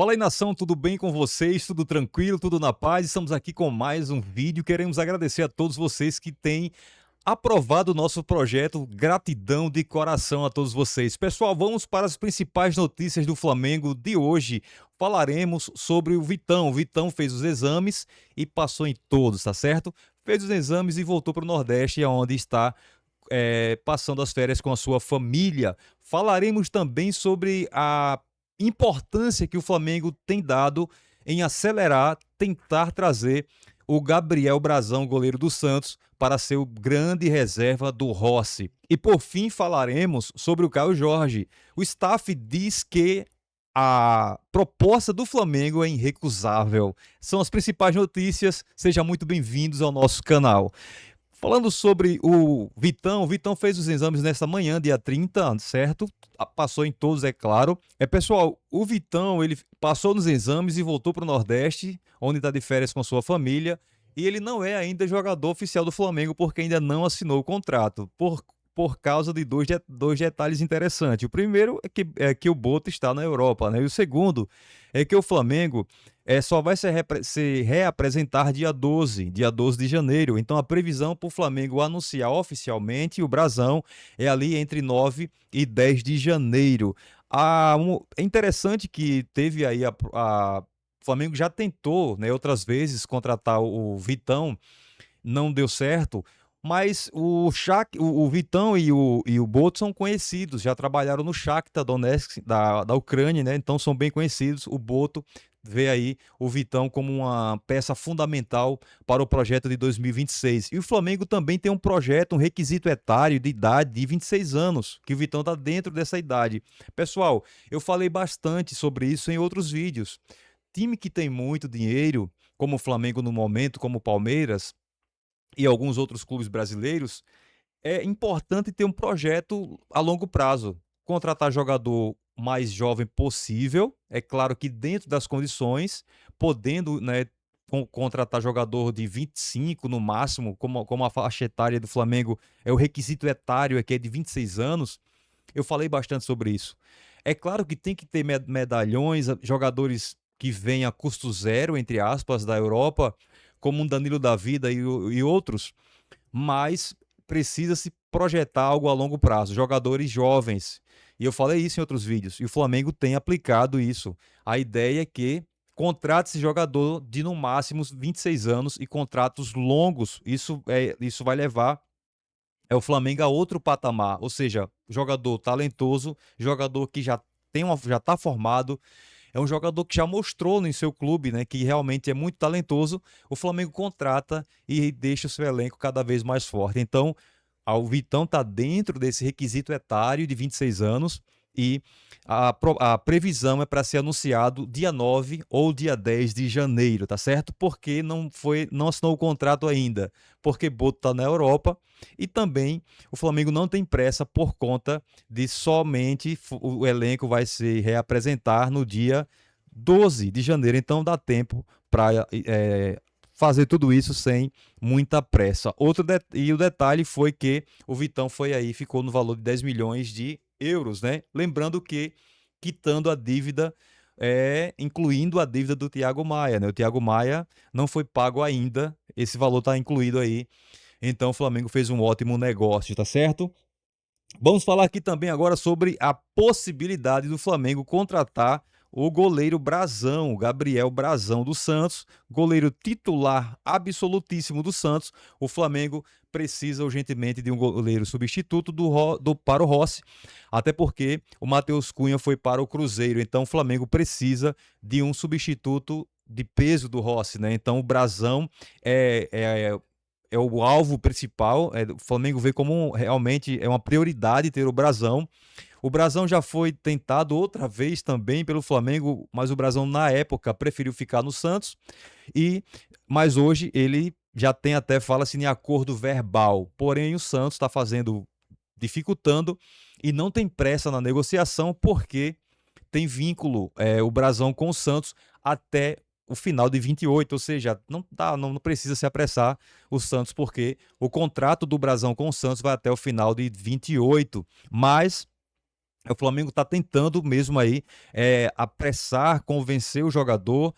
Fala aí, nação, tudo bem com vocês? Tudo tranquilo? Tudo na paz? Estamos aqui com mais um vídeo. Queremos agradecer a todos vocês que têm aprovado o nosso projeto. Gratidão de coração a todos vocês. Pessoal, vamos para as principais notícias do Flamengo de hoje. Falaremos sobre o Vitão. O Vitão fez os exames e passou em todos, tá certo? Fez os exames e voltou para o Nordeste, onde está passando as férias com a sua família. Falaremos também sobre a importância que o Flamengo tem dado em acelerar, tentar trazer o Gabriel Brazão, goleiro do Santos, para ser o grande reserva do Rossi. E por fim falaremos sobre o Caio Jorge. O staff diz que a proposta do Flamengo é irrecusável. São as principais notícias. Sejam muito bem-vindos ao nosso canal. Falando sobre o Vitão fez os exames nesta manhã, dia 30, certo? Passou em todos, é claro. Pessoal, o Vitão, ele passou nos exames e voltou para o Nordeste, onde está de férias com sua família, e ele não é ainda jogador oficial do Flamengo, porque ainda não assinou o contrato, por causa de dois detalhes interessantes. O primeiro é que o Boto está na Europa, né? E o segundo é que o Flamengo só vai se reapresentar dia 12 de janeiro. Então a previsão para o Flamengo anunciar oficialmente o Brasão é ali entre 9 e 10 de janeiro. É interessante que teve aí o Flamengo já tentou, né, outras vezes contratar o Vitão, não deu certo, mas o Vitão e o Boto são conhecidos, já trabalharam no Shakhtar Donetsk da Ucrânia, né? Então são bem conhecidos. O Boto vê aí o Vitão como uma peça fundamental para o projeto de 2026. E o Flamengo também tem um projeto, um requisito etário de idade de 26 anos, que o Vitão está dentro dessa idade. Pessoal, eu falei bastante sobre isso em outros vídeos. Time que tem muito dinheiro, como o Flamengo no momento, como o Palmeiras e alguns outros clubes brasileiros, é importante ter um projeto a longo prazo. Contratar jogador mais jovem possível, é claro que dentro das condições, podendo, né, contratar jogador de 25 no máximo, como a faixa etária do Flamengo é o requisito etário, que é de 26 anos. Eu falei bastante sobre isso. É claro que tem que ter medalhões, jogadores que vêm a custo zero, entre aspas, da Europa, como um Danilo da Vida e outros, mas precisa se projetar algo a longo prazo, jogadores jovens. E eu falei isso em outros vídeos, e o Flamengo tem aplicado isso. A ideia é que contrate esse jogador de no máximo 26 anos e contratos longos. Isso vai levar o Flamengo a outro patamar, ou seja, jogador talentoso, jogador que já está formado, é um jogador que já mostrou no seu clube, né, que realmente é muito talentoso. O Flamengo contrata e deixa o seu elenco cada vez mais forte. Então, o Vitão está dentro desse requisito etário de 26 anos e a previsão é para ser anunciado dia 9 ou dia 10 de janeiro, tá certo? Porque não assinou o contrato ainda, porque Boto está na Europa e também o Flamengo não tem pressa por conta de somente o elenco vai se reapresentar no dia 12 de janeiro, então dá tempo para fazer tudo isso sem muita pressa. E o detalhe foi que o Vitão ficou no valor de 10 milhões de euros, né? Lembrando que quitando a dívida, incluindo a dívida do Thiago Maia, né? O Thiago Maia não foi pago ainda, esse valor está incluído aí. Então o Flamengo fez um ótimo negócio, tá certo? Vamos falar aqui também agora sobre a possibilidade do Flamengo contratar o goleiro Brazão, o Gabriel Brazão do Santos, goleiro titular absolutíssimo do Santos. O Flamengo precisa urgentemente de um goleiro substituto para o Rossi, até porque o Matheus Cunha foi para o Cruzeiro, então o Flamengo precisa de um substituto de peso do Rossi, né? Então o Brazão é o alvo principal. O Flamengo vê como realmente é uma prioridade ter o Brazão. O Brazão já foi tentado outra vez também pelo Flamengo, mas o Brazão na época preferiu ficar no Santos. Mas hoje ele já tem até, fala-se em acordo verbal. Porém o Santos está dificultando e não tem pressa na negociação porque tem vínculo o Brazão com o Santos até o final de 28, ou seja, não precisa se apressar o Santos, porque o contrato do Brazão com o Santos vai até o final de 28, mas O Flamengo está tentando mesmo aí apressar, convencer o jogador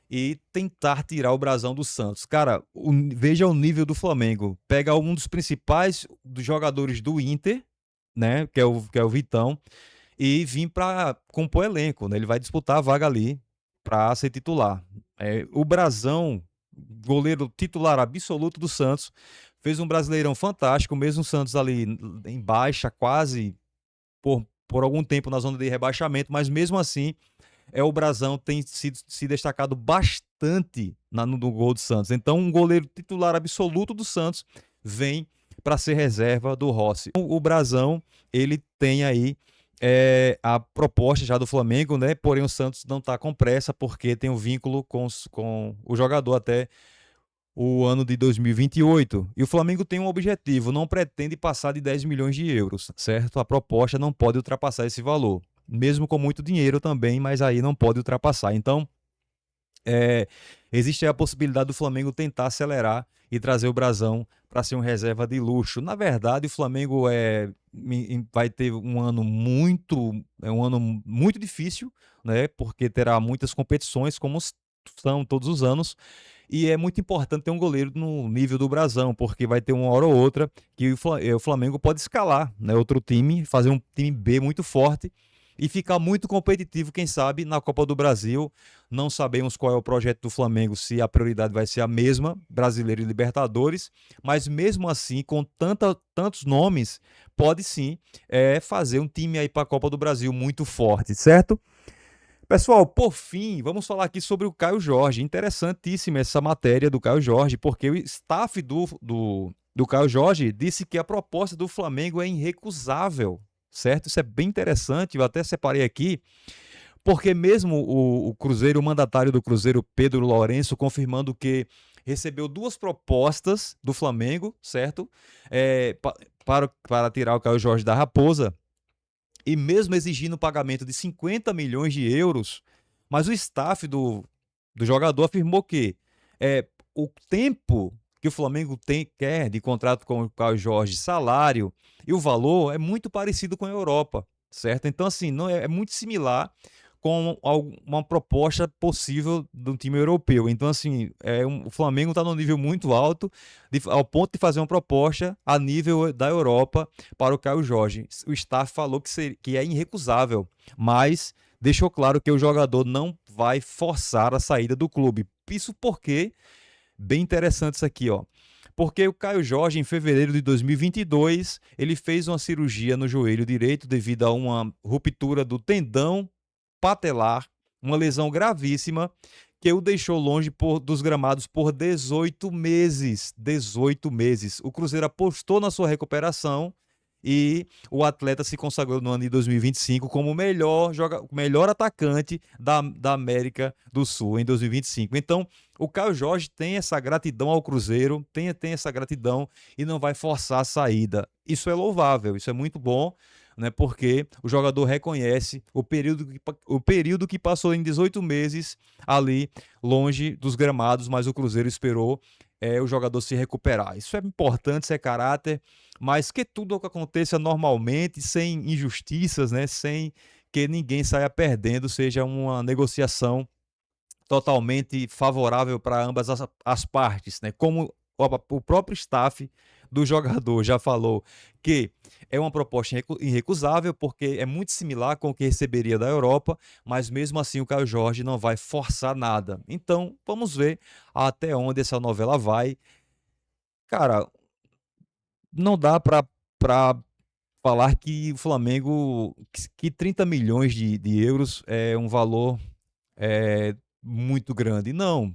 e tentar tirar o brasão do Santos. Cara, veja o nível do Flamengo. Pega um dos principais dos jogadores do Inter, né? Que é o Vitão, e vir para compor elenco, né? Ele vai disputar a vaga ali para ser titular. O Brasão, goleiro titular absoluto do Santos, fez um Brasileirão fantástico, mesmo o Santos ali em baixa, quase por algum tempo na zona de rebaixamento, mas mesmo assim o Brasão tem se destacado bastante no gol do Santos. Então, um goleiro titular absoluto do Santos vem para ser reserva do Rossi. O Brasão, ele tem aí a proposta já do Flamengo, né? Porém, o Santos não está com pressa, porque tem um vínculo com o jogador até o ano de 2028. E o Flamengo tem um objetivo, não pretende passar de 10 milhões de euros, certo? A proposta não pode ultrapassar esse valor. Mesmo com muito dinheiro também, mas aí não pode ultrapassar. Então, é, existe a possibilidade do Flamengo tentar acelerar e trazer o Brasão para ser um reserva de luxo. Na verdade, o Flamengo vai ter um ano muito difícil, né? Porque terá muitas competições, como são todos os anos. E é muito importante ter um goleiro no nível do Brasão, porque vai ter uma hora ou outra que o Flamengo pode escalar, né, outro time, fazer um time B muito forte e ficar muito competitivo, quem sabe, na Copa do Brasil. Não sabemos qual é o projeto do Flamengo, se a prioridade vai ser a mesma, Brasileiro e Libertadores, mas mesmo assim, com tantos nomes, pode sim fazer um time aí para a Copa do Brasil muito forte, certo? Pessoal, por fim, vamos falar aqui sobre o Caio Jorge. Interessantíssima essa matéria do Caio Jorge, porque o staff do Caio Jorge disse que a proposta do Flamengo é irrecusável, certo? Isso é bem interessante, eu até separei aqui, porque mesmo o Cruzeiro, o mandatário do Cruzeiro, Pedro Lourenço, confirmando que recebeu duas propostas do Flamengo, certo? Para tirar o Caio Jorge da Raposa, e mesmo exigindo o pagamento de 50 milhões de euros, mas o staff do jogador afirmou que o tempo que o Flamengo quer de contrato com o Caio Jorge, salário e o valor é muito parecido com a Europa, certo? Então, assim, não é muito similar com uma proposta possível do time europeu. Então, assim, o Flamengo está num nível muito alto, ao ponto de fazer uma proposta a nível da Europa para o Caio Jorge. O staff falou que é irrecusável, mas deixou claro que o jogador não vai forçar a saída do clube. Isso porque, bem interessante isso aqui, ó. Porque o Caio Jorge, em fevereiro de 2022, ele fez uma cirurgia no joelho direito devido a uma ruptura do tendão patelar, uma lesão gravíssima que o deixou longe dos gramados por 18 meses. 18 meses. O Cruzeiro apostou na sua recuperação e o atleta se consagrou no ano de 2025 como o melhor atacante da América do Sul em 2025. Então, o Caio Jorge tem essa gratidão ao Cruzeiro, tem essa gratidão e não vai forçar a saída. Isso é louvável, isso é muito bom, né? Porque o jogador reconhece o período que passou em 18 meses ali longe dos gramados, mas o Cruzeiro esperou o jogador se recuperar. Isso é importante, isso é caráter, mas que tudo aconteça normalmente, sem injustiças, né? Sem que ninguém saia perdendo, seja uma negociação totalmente favorável para ambas as partes, né? Como o próprio staff do jogador já falou que é uma proposta irrecusável, porque é muito similar com o que receberia da Europa, mas mesmo assim o Caio Jorge não vai forçar nada. Então, vamos ver até onde essa novela vai. Cara, não dá para falar que o Flamengo, que 30 milhões de euros é um valor muito grande. Não,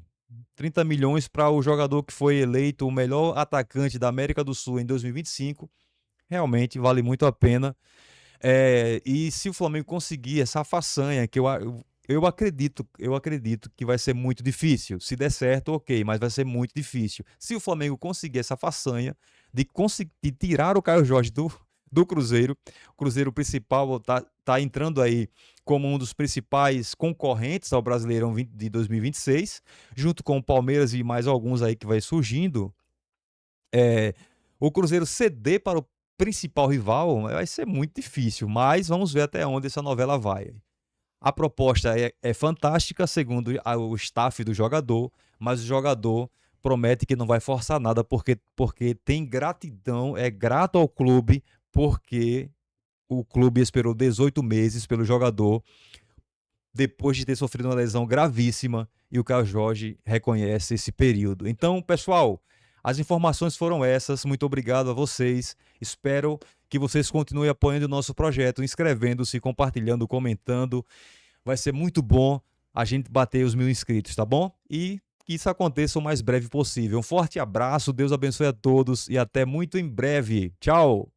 30 milhões para o jogador que foi eleito o melhor atacante da América do Sul em 2025, realmente vale muito a pena. E se o Flamengo conseguir essa façanha, que eu acredito que vai ser muito difícil. Se der certo, ok, mas vai ser muito difícil. Se o Flamengo conseguir essa façanha de tirar o Caio Jorge do Cruzeiro, o Cruzeiro principal tá entrando aí como um dos principais concorrentes ao Brasileirão de 2026, junto com o Palmeiras e mais alguns aí que vai surgindo. é, o Cruzeiro ceder principal rival, vai ser muito difícil, mas vamos ver até onde essa novela vai. A proposta é fantástica, segundo o staff do jogador, mas o jogador promete que não vai forçar nada porque tem gratidão, é grato ao clube, porque o clube esperou 18 meses pelo jogador, depois de ter sofrido uma lesão gravíssima, e o Caio Jorge reconhece esse período. Então, pessoal, as informações foram essas. Muito obrigado a vocês. Espero que vocês continuem apoiando o nosso projeto, inscrevendo-se, compartilhando, comentando. Vai ser muito bom a gente bater os 1.000 inscritos, tá bom? E que isso aconteça o mais breve possível. Um forte abraço, Deus abençoe a todos e até muito em breve. Tchau!